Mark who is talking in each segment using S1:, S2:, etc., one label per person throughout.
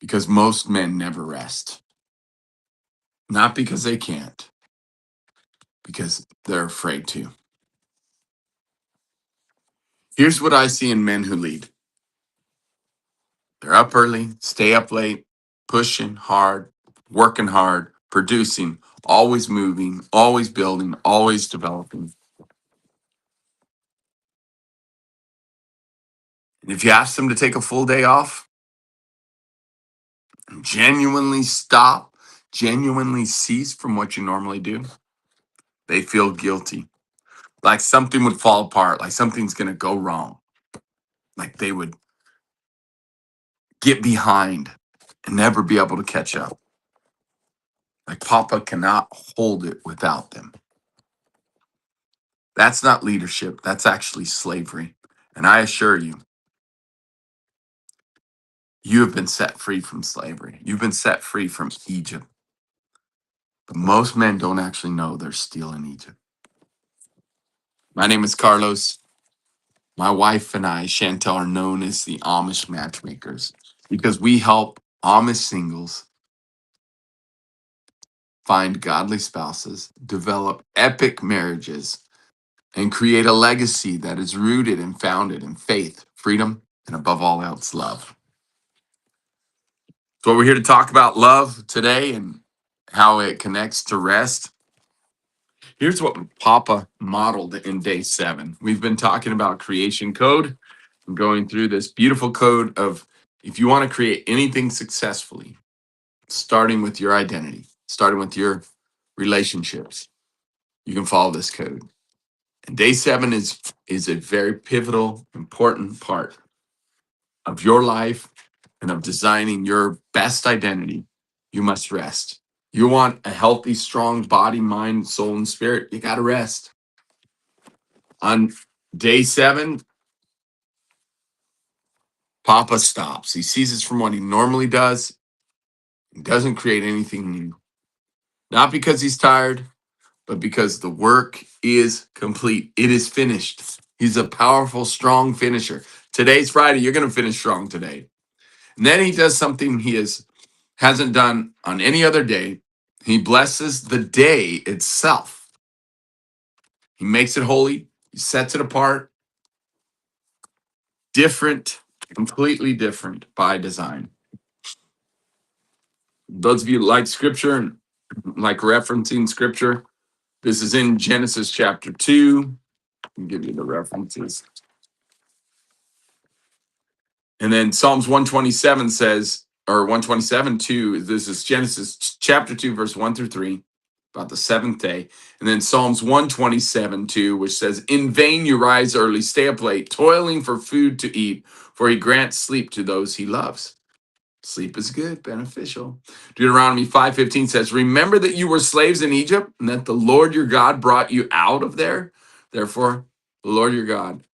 S1: Because most men never rest. Not because they can't, because they're afraid to. Here's what I see in men who lead. They're up early, stay up late, pushing hard, working hard, producing, always moving, always building, always developing. And if you ask them to take a full day off, genuinely stop, genuinely cease from what you normally do, they feel guilty. Like something would fall apart, like something's going to go wrong. Like they would get behind and never be able to catch up. Like Papa cannot hold it without them. That's not leadership. That's actually slavery. And I assure you, you have been set free from slavery. You've been set free from Egypt. But most men don't actually know they're still in Egypt. My name is Carlos. My wife and I, Chantel, are known as the Amish Matchmakers because we help Amish singles find godly spouses, develop epic marriages, and create a legacy that is rooted and founded in faith, freedom, and above all else, love. So we're here to talk about love today and how it connects to rest. Here's what Papa modeled in day 7. We've been talking about creation code and going through this beautiful code of if you want to create anything successfully, starting with your identity, starting with your relationships, you can follow this code. And day 7 is a very pivotal, important part of your life and of designing your best identity. You must rest. You want a healthy, strong body, mind, soul, and spirit. You got to rest. On day 7, Papa stops. He ceases from what he normally does. He doesn't create anything new. Not because he's tired, but because the work is complete. It is finished. He's a powerful, strong finisher. Today's Friday. You're going to finish strong today. And then he does something hasn't done on any other day. He blesses the day itself. He makes it holy. He sets it apart. Different, completely different by design. Those of you who like scripture and like referencing scripture, this is in Genesis chapter 2. I'll give you the references. And then Psalms 127 says, or 127, 2, this is Genesis chapter 2, verse 1 through 3, about the seventh day. And then Psalms 127, 2, which says, in vain you rise early, stay up late, toiling for food to eat, for he grants sleep to those he loves. Sleep is good, beneficial. Deuteronomy 5:15 says, remember that you were slaves in Egypt and that the Lord your God brought you out of there. Therefore, the Lord your God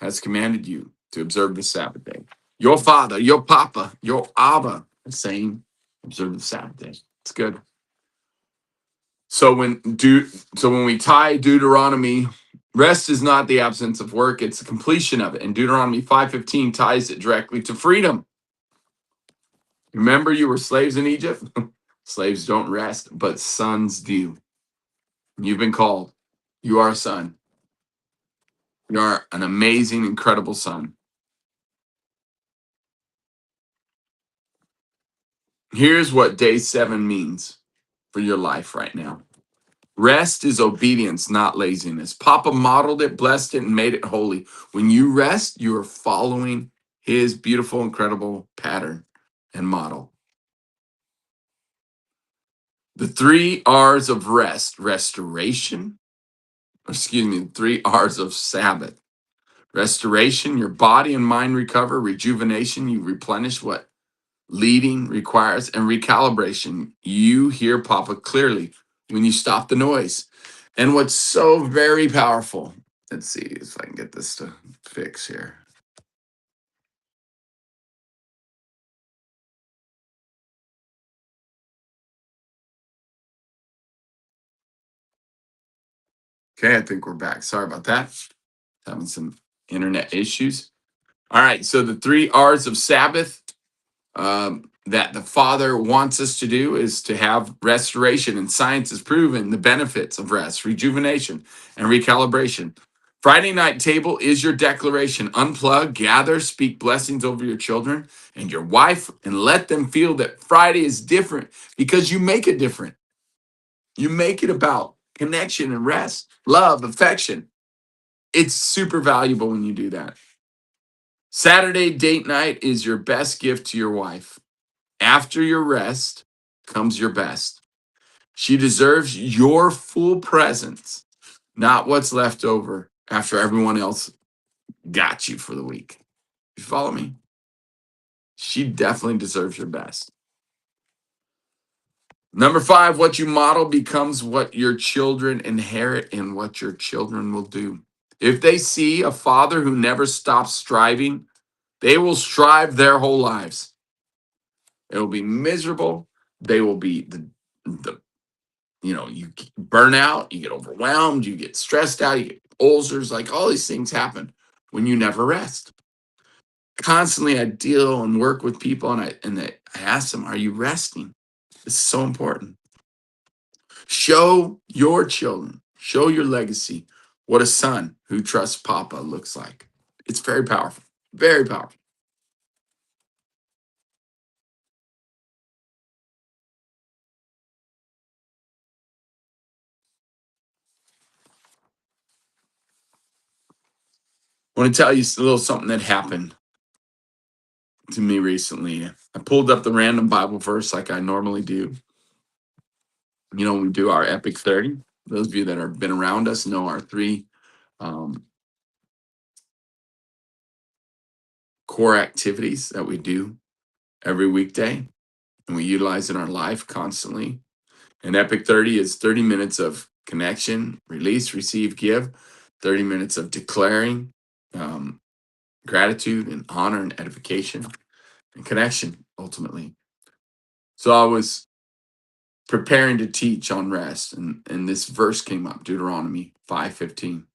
S1: has commanded you to observe the Sabbath day. Your father, your papa, your Abba is saying, observe the Sabbath day. It's good. So when we tie Deuteronomy, rest is not the absence of work, it's the completion of it. And Deuteronomy 5:15 ties it directly to freedom. Remember, you were slaves in Egypt? Slaves don't rest, but sons do. You've been called. You are a son. You are an amazing, incredible son. Here's what day 7 means for your life right now. Rest is obedience, not laziness. Papa modeled it, blessed it, and made it holy. When you rest, you are following his beautiful, incredible pattern and model. The 3 R's of rest, restoration, the 3 R's of Sabbath. Restoration, your body and mind recover. Rejuvenation, you replenish what leading requires. And recalibration, you hear Papa clearly when you stop the noise. And what's so very powerful, let's see if I can get this to fix here. Okay, I think we're back. Sorry about that. Having some internet issues. All right, so the 3 R's of Sabbath. that the Father wants us to do is to have restoration, and science has proven the benefits of rest, rejuvenation, and recalibration. Friday night table is your declaration. Unplug, gather, speak blessings over your children and your wife, and let them feel that Friday is different because you make it different. You make it about connection and rest, love, affection. It's super valuable when you do that. Saturday date night is your best gift to your wife. After your rest comes your best. She deserves your full presence, not what's left over after everyone else got you for the week. You follow me? She definitely deserves your best. Number 5, what you model becomes what your children inherit and what your children will do. If they see a father who never stops striving, they will strive their whole lives. It will be miserable. They will be the you burn out, you get overwhelmed, you get stressed out, you get ulcers, like all these things happen when you never rest. Constantly I deal and work with people, and I ask them, are you resting? It's so important. Show your children, show your legacy what a son who trusts Papa looks like. It's very powerful, very powerful. I want to tell you a little something that happened to me recently. I pulled up the random Bible verse like I normally do. We do our Epic 30. Those of you that have been around us know our 3 um, core activities that we do every weekday and we utilize in our life constantly. And Epic 30 is 30 minutes of connection, release, receive, give, 30 minutes of declaring um, gratitude and honor and edification and connection, ultimately. So I was preparing to teach on rest, and this verse came up, Deuteronomy 5:15.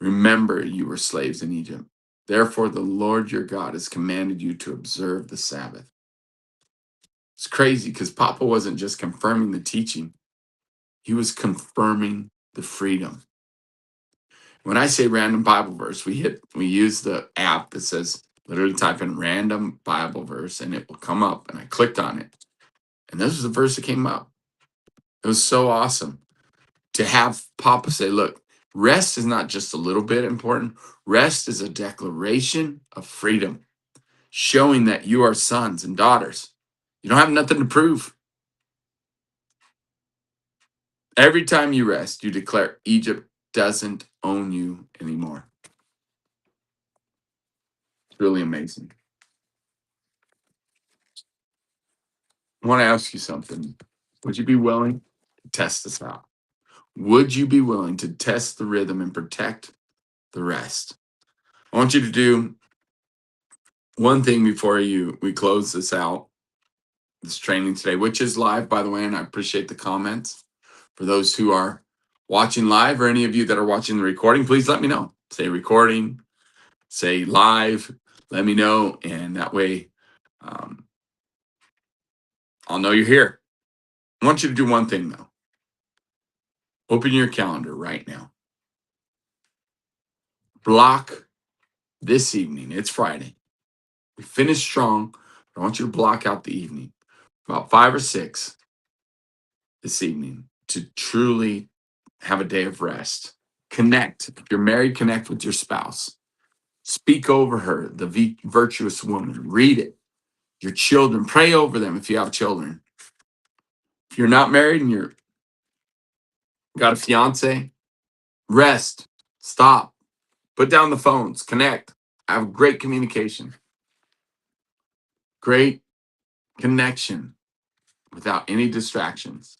S1: Remember, you were slaves in Egypt. Therefore, the Lord your God has commanded you to observe the Sabbath. It's crazy because Papa wasn't just confirming the teaching, he was confirming the freedom. When I say random Bible verse, we use the app that says literally type in random Bible verse and it will come up. And I clicked on it. And this was the verse that came up. It was so awesome to have Papa say, look, rest is not just a little bit important. Rest is a declaration of freedom, showing that you are sons and daughters. You don't have nothing to prove. Every time you rest, you declare Egypt doesn't own you anymore. It's really amazing. I want to ask you something. Would you be willing to test this out? Would you be willing to test the rhythm and protect the rest? I want you to do one thing before we close this out, this training today, which is live, by the way, and I appreciate the comments. For those who are watching live, or any of you that are watching the recording, please let me know. Say recording, say live, let me know, and that way um, I'll know you're here. I want you to do one thing, though. Open your calendar right now. Block this evening. It's Friday. We finished strong. I want you to block out the evening, about 5 or 6 this evening, to truly have a day of rest. Connect. If you're married, connect with your spouse. Speak over her, the virtuous woman. Read it. Your children, pray over them if you have children. If you're not married and you're got a fiance, rest. Stop. Put down the phones. Connect. Have great communication. Great connection without any distractions.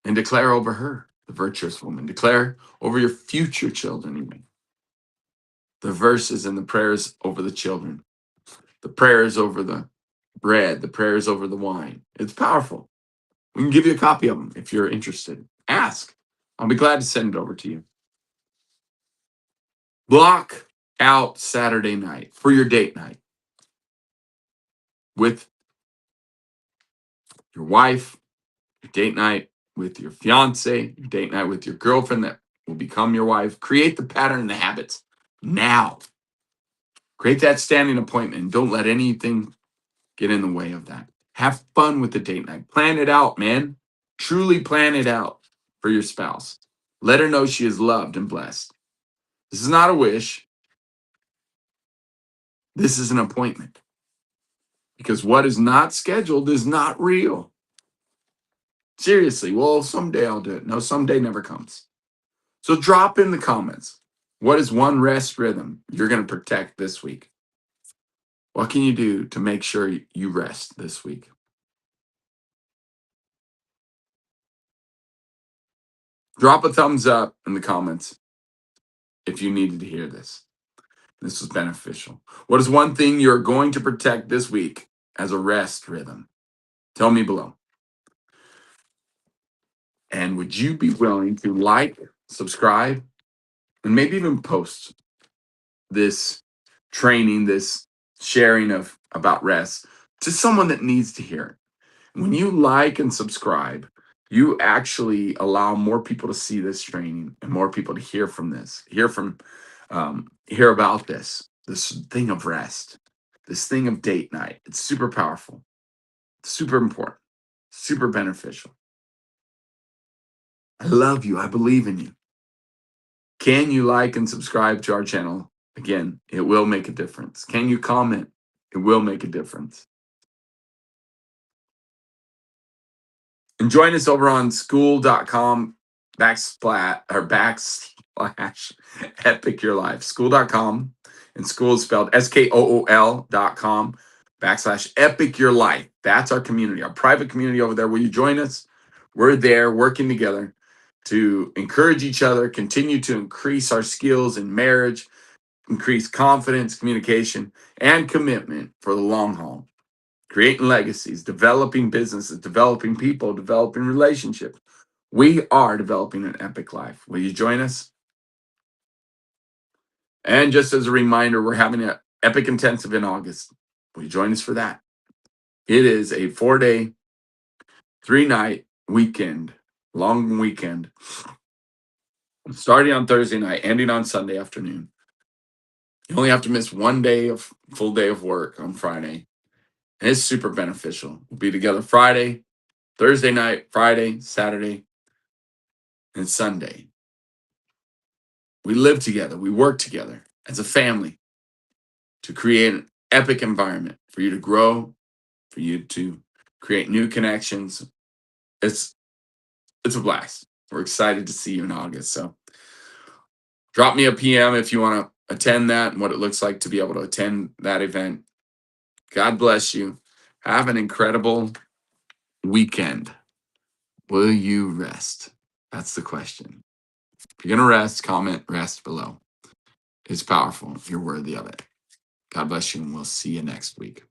S1: And declare over her, the virtuous woman. Declare over your future children, even. The verses and the prayers over the children. The prayers over the bread. The prayers over the wine. It's powerful. We can give you a copy of them if you're interested. Ask. I'll be glad to send it over to you. Block out Saturday night for your date night with your wife, your date night with your fiance, your date night with your girlfriend that will become your wife. Create the pattern and the habits now. Create that standing appointment. Don't let anything get in the way of that. Have fun with the date night. Plan it out, man. Truly plan it out for your spouse. Let her know she is loved and blessed. This is not a wish. This is an appointment. Because what is not scheduled is not real. Seriously, well, someday I'll do it. No, someday never comes. So drop in the comments. What is one rest rhythm you're going to protect this week? What can you do to make sure you rest this week? Drop a thumbs up in the comments if you needed to hear this. This was beneficial. What is one thing you're going to protect this week as a rest rhythm? Tell me below. And would you be willing to like, subscribe, and maybe even post this training, this sharing of about rest to someone that needs to hear it? When you like and subscribe, you actually allow more people to see this training and more people to hear from this, hear about this thing of rest, this thing of date night. It's super powerful, super important, super beneficial. I love you. I believe in you. Can you like and subscribe to our channel? Again, it will make a difference. Can you comment? It will make a difference. And join us over on school.com backslash epic your life. School.com, and school is spelled SKOOL.com backslash epic your life. That's our community, our private community over there. Will you join us? We're there working together to encourage each other, continue to increase our skills in marriage, increase confidence, communication, and commitment for the long haul. Creating legacies, developing businesses, developing people, developing relationships. We are developing an epic life. Will you join us? And just as a reminder, we're having an epic intensive in August. Will you join us for that? It is a 4-day, 3-night weekend, long weekend, starting on Thursday night, ending on Sunday afternoon. You only have to miss one full day of work on Friday. And it's super beneficial. We'll be together Friday, Thursday night, Friday, Saturday, and Sunday. We live together. We work together as a family to create an epic environment for you to grow, for you to create new connections. It's a blast. We're excited to see you in August. So drop me a PM if you want to attend that and what it looks like to be able to attend that event. God bless you. Have an incredible weekend. Will you rest? That's the question. If you're going to rest, comment rest below. It's powerful. You're worthy of it. God bless you, and we'll see you next week.